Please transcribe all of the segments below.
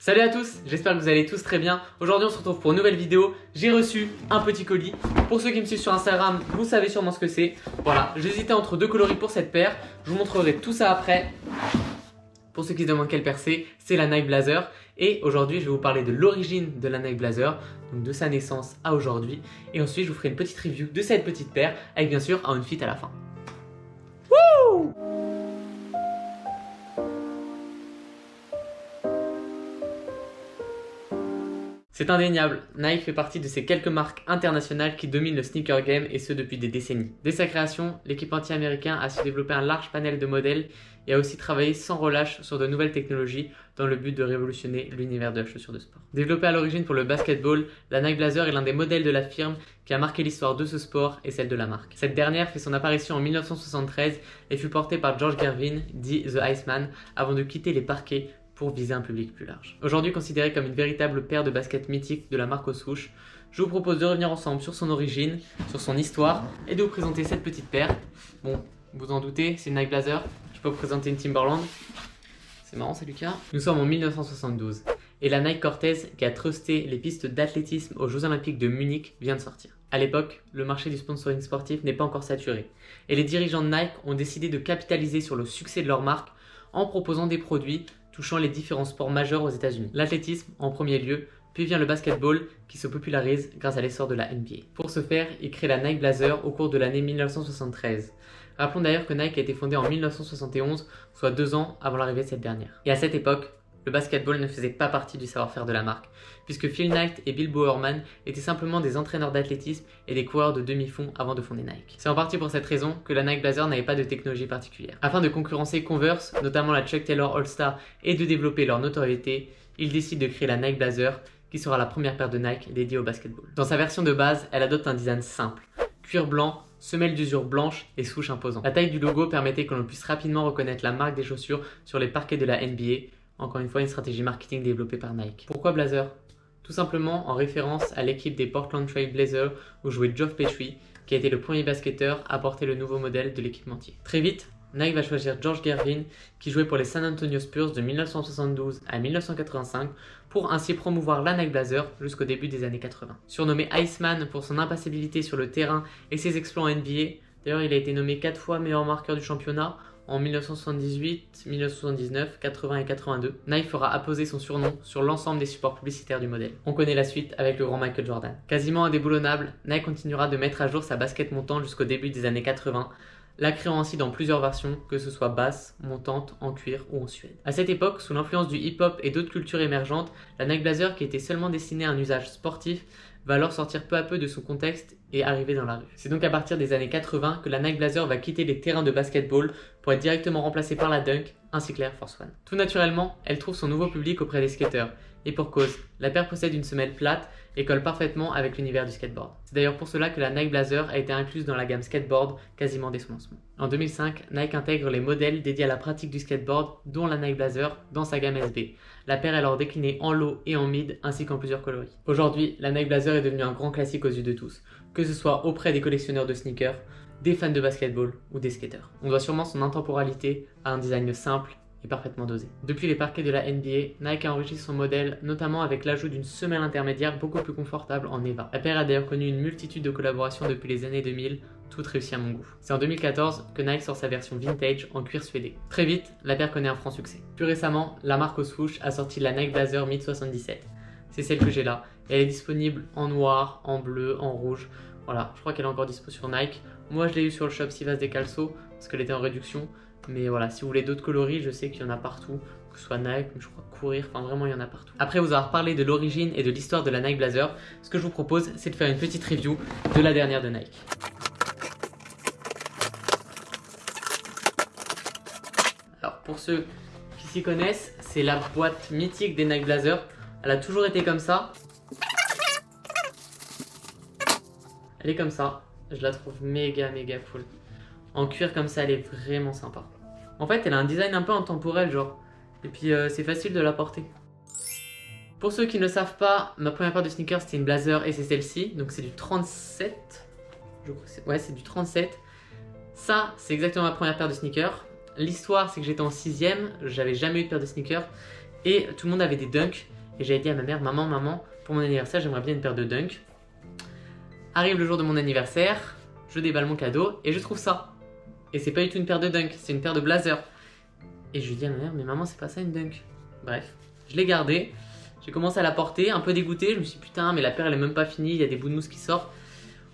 Salut à tous, j'espère que vous allez tous très bien. Aujourd'hui on se retrouve pour une nouvelle vidéo. J'ai reçu un petit colis. Pour ceux qui me suivent sur Instagram, vous savez sûrement ce que c'est. Voilà, j'hésitais entre deux coloris pour cette paire. Je vous montrerai tout ça après. Pour ceux qui se demandent quelle paire c'est la Nike Blazer. Et aujourd'hui je vais vous parler de l'origine de la Nike Blazer, donc de sa naissance à aujourd'hui. Et ensuite je vous ferai une petite review de cette petite paire avec bien sûr un outfit à la fin. Wouh! C'est indéniable, Nike fait partie de ces quelques marques internationales qui dominent le sneaker game et ce depuis des décennies. Dès sa création, l'équipementier américain a su développer un large panel de modèles et a aussi travaillé sans relâche sur de nouvelles technologies dans le but de révolutionner l'univers de la chaussure de sport. Développée à l'origine pour le basketball, la Nike Blazer est l'un des modèles de la firme qui a marqué l'histoire de ce sport et celle de la marque. Cette dernière fait son apparition en 1973 et fut portée par George Gervin, dit The Iceman, avant de quitter les parquets pour viser un public plus large. Aujourd'hui considérée comme une véritable paire de baskets mythique de la marque aux souches, je vous propose de revenir ensemble sur son origine, sur son histoire et de vous présenter cette petite paire. Bon, vous en doutez, c'est une Nike Blazer. Je peux vous présenter une Timberland. C'est marrant, c'est Lucas. Nous sommes en 1972 et la Nike Cortez, qui a trusté les pistes d'athlétisme aux Jeux Olympiques de Munich, vient de sortir. À l'époque, le marché du sponsoring sportif n'est pas encore saturé et les dirigeants de Nike ont décidé de capitaliser sur le succès de leur marque en proposant des produits touchant les différents sports majeurs aux États-Unis. L'athlétisme en premier lieu, puis vient le basketball qui se popularise grâce à l'essor de la NBA. Pour ce faire, il crée la Nike Blazer au cours de l'année 1973. Rappelons d'ailleurs que Nike a été fondée en 1971, soit 2 ans avant l'arrivée de cette dernière. Et à cette époque, le basketball ne faisait pas partie du savoir-faire de la marque, puisque Phil Knight et Bill Bowerman étaient simplement des entraîneurs d'athlétisme et des coureurs de demi-fond avant de fonder Nike. C'est en partie pour cette raison que la Nike Blazer n'avait pas de technologie particulière. Afin de concurrencer Converse, notamment la Chuck Taylor All-Star, et de développer leur notoriété, ils décident de créer la Nike Blazer, qui sera la première paire de Nike dédiée au basketball. Dans sa version de base, elle adopte un design simple, cuir blanc, semelle d'usure blanche et souche imposante. La taille du logo permettait que l'on puisse rapidement reconnaître la marque des chaussures sur les parquets de la NBA. Encore une fois, une stratégie marketing développée par Nike. Pourquoi Blazer? Tout simplement en référence à l'équipe des Portland Trail Blazers où jouait Geoff Petrie, qui a été le premier basketteur à porter le nouveau modèle de l'équipementier. Très vite, Nike va choisir George Gervin, qui jouait pour les San Antonio Spurs de 1972 à 1985, pour ainsi promouvoir la Nike Blazer jusqu'au début des années 80. Surnommé Iceman pour son impassibilité sur le terrain et ses exploits en NBA, d'ailleurs il a été nommé 4 fois meilleur marqueur du championnat, en 1978, 1979, 80 et 82, Nike fera apposer son surnom sur l'ensemble des supports publicitaires du modèle. On connaît la suite avec le grand Michael Jordan. Quasiment indéboulonnable, Nike continuera de mettre à jour sa basket montante jusqu'au début des années 80, la créant ainsi dans plusieurs versions, que ce soit basse, montante, en cuir ou en suède. À cette époque, sous l'influence du hip-hop et d'autres cultures émergentes, la Nike Blazer, qui était seulement destinée à un usage sportif, va alors sortir peu à peu de son contexte et arriver dans la rue. C'est donc à partir des années 80 que la Nike Blazer va quitter les terrains de basketball pour être directement remplacée par la Dunk ainsi que l'Air Force One. Tout naturellement, elle trouve son nouveau public auprès des skateurs. Et pour cause, la paire possède une semelle plate et colle parfaitement avec l'univers du skateboard. C'est d'ailleurs pour cela que la Nike Blazer a été incluse dans la gamme skateboard quasiment dès son lancement. En 2005, Nike intègre les modèles dédiés à la pratique du skateboard, dont la Nike Blazer, dans sa gamme SB. La paire est alors déclinée en low et en mid, ainsi qu'en plusieurs coloris. Aujourd'hui, la Nike Blazer est devenue un grand classique aux yeux de tous, que ce soit auprès des collectionneurs de sneakers, des fans de basketball ou des skateurs. On doit sûrement son intemporalité à un design simple et parfaitement dosé. Depuis les parquets de la NBA, Nike a enrichi son modèle, notamment avec l'ajout d'une semelle intermédiaire beaucoup plus confortable en Eva. La paire a d'ailleurs connu une multitude de collaborations depuis les années 2000, toutes réussies à mon goût. C'est en 2014 que Nike sort sa version vintage en cuir suédé. Très vite, la paire connaît un franc succès. Plus récemment, la marque aux souches a sorti la Nike Blazer Mid 77. C'est celle que j'ai là. Elle est disponible en noir, en bleu, en rouge. Voilà, je crois qu'elle est encore dispo sur Nike. Moi, je l'ai eu sur le shop Sivas Descalço parce qu'elle était en réduction. Mais voilà, si vous voulez d'autres coloris, je sais qu'il y en a partout, que ce soit Nike, je crois Courir, enfin vraiment il y en a partout. Après vous avoir parlé de l'origine et de l'histoire de la Nike Blazer, ce que je vous propose, c'est de faire une petite review de la dernière de Nike. Alors pour ceux qui s'y connaissent, c'est la boîte mythique des Nike Blazer. Elle a toujours été comme ça. Elle est comme ça. Je la trouve méga cool. En cuir comme ça, elle est vraiment sympa. En fait, elle a un design un peu intemporel, genre. Et puis, c'est facile de la porter. Pour ceux qui ne le savent pas, ma première paire de sneakers, c'était une Blazer et c'est celle-ci. Donc, c'est du 37. Je crois que ouais, c'est du 37. Ça, c'est exactement ma première paire de sneakers. L'histoire, c'est que j'étais en 6ème. J'avais jamais eu de paire de sneakers. Et tout le monde avait des Dunk. Et j'avais dit à ma mère, maman, pour mon anniversaire, j'aimerais bien une paire de Dunk. Arrive le jour de mon anniversaire, je déballe mon cadeau et je trouve ça. Et c'est pas du tout une paire de Dunk, c'est une paire de Blazer. Et je lui dis à ma mère, mais maman, c'est pas ça une Dunk. Bref, je l'ai gardée. J'ai commencé à la porter, un peu dégoûté. Je me suis dit, putain, mais la paire elle est même pas finie, il y a des bouts de mousse qui sortent.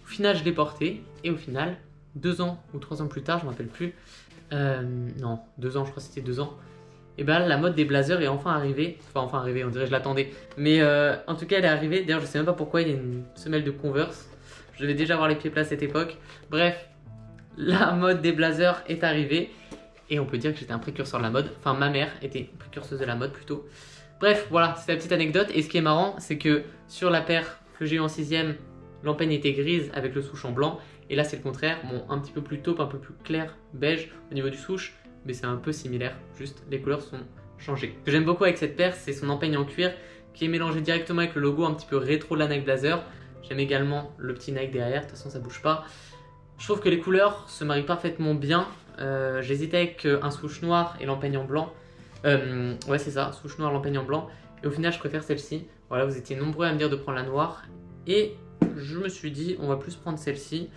Au final, je l'ai portée. Et au final, 2 ans ou 3 ans plus tard, je me rappelle plus. Non, 2 ans, je crois que c'était 2 ans. Et ben la mode des blazers est enfin arrivée. Enfin arrivée, on dirait que je l'attendais. Mais en tout cas, elle est arrivée. D'ailleurs, je sais même pas pourquoi il y a une semelle de Converse. Je devais déjà avoir les pieds plats à cette époque. Bref, la mode des blazers est arrivée. Et on peut dire que j'étais un précurseur de la mode. Enfin, ma mère était une précurseuse de la mode plutôt. Bref, voilà, c'est la petite anecdote. Et ce qui est marrant, c'est que sur la paire que j'ai eu en 6ème, l'empeigne était grise avec le souche en blanc. Et là, c'est le contraire. Bon, un petit peu plus taupe, un peu plus clair, beige au niveau du souche. Mais c'est un peu similaire, juste les couleurs sont changées. Ce que j'aime beaucoup avec cette paire, c'est son empeigne en cuir qui est mélangé directement avec le logo un petit peu rétro de la Nike Blazer. J'aime également le petit Nike derrière, de toute façon ça bouge pas. Je trouve que les couleurs se marient parfaitement bien. J'hésitais avec un souche noir et l'empeigne en blanc. Ouais, c'est ça, souche noire, l'empeigne en blanc. Et au final, je préfère celle-ci. Voilà, vous étiez nombreux à me dire de prendre la noire. Et je me suis dit, on va plus prendre celle-ci.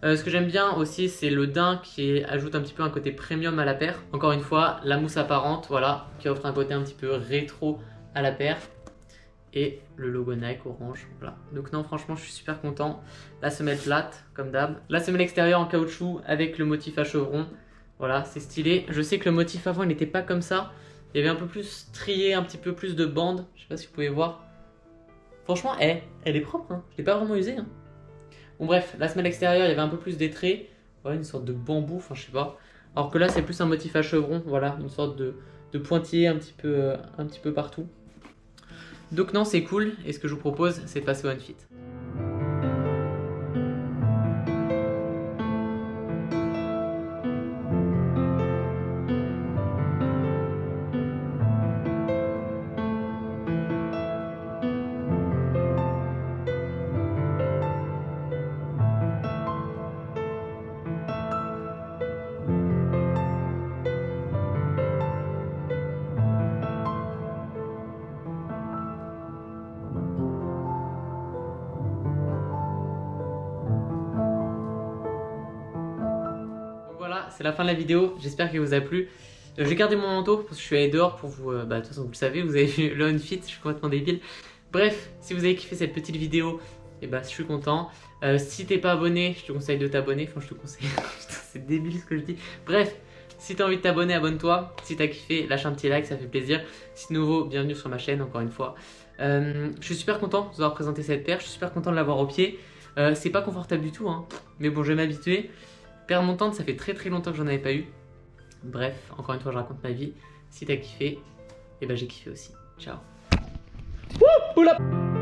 Ce que j'aime bien aussi, c'est le daim qui ajoute un petit peu un côté premium à la paire. Encore une fois, la mousse apparente, voilà, qui offre un côté un petit peu rétro à la paire. Et le logo Nike orange, voilà. Donc non, franchement, je suis super content. La semelle plate, comme d'hab. La semelle extérieure en caoutchouc avec le motif à chevron. Voilà, c'est stylé. Je sais que le motif avant, il n'était pas comme ça. Il y avait un peu plus strié, un petit peu plus de bandes. Je sais pas si vous pouvez voir. Franchement, elle est propre, hein. Je l'ai pas vraiment usée, hein. Bon bref, la semelle extérieure, il y avait un peu plus d'étrait, voilà, une sorte de bambou, enfin je sais pas. Alors que là, c'est plus un motif à chevron, voilà, une sorte de pointillé un petit peu partout. Donc non, c'est cool, et ce que je vous propose, c'est de passer au Unfit. Voilà, c'est la fin de la vidéo, j'espère qu'elle vous a plu. J'ai gardé mon manteau parce que je suis allé dehors pour vous... de toute façon vous le savez, vous avez vu le Unfit, je suis complètement débile. Bref, si vous avez kiffé cette petite vidéo, et bah je suis content. Si t'es pas abonné, je te conseille de t'abonner, enfin je te conseille... Putain, c'est débile ce que je dis. Bref, si t'as envie de t'abonner, abonne-toi. Si t'as kiffé, lâche un petit like, ça fait plaisir. Si t'es nouveau, bienvenue sur ma chaîne encore une fois. Je suis super content de vous avoir présenté cette paire, je suis super content de l'avoir au pied. C'est pas confortable du tout, hein. Mais bon, je vais m'habituer. Paire montante, ça fait très longtemps que j'en avais pas eu. Bref, encore une fois, je raconte ma vie. Si t'as kiffé, et ben j'ai kiffé aussi. Ciao. Wouh, pull up.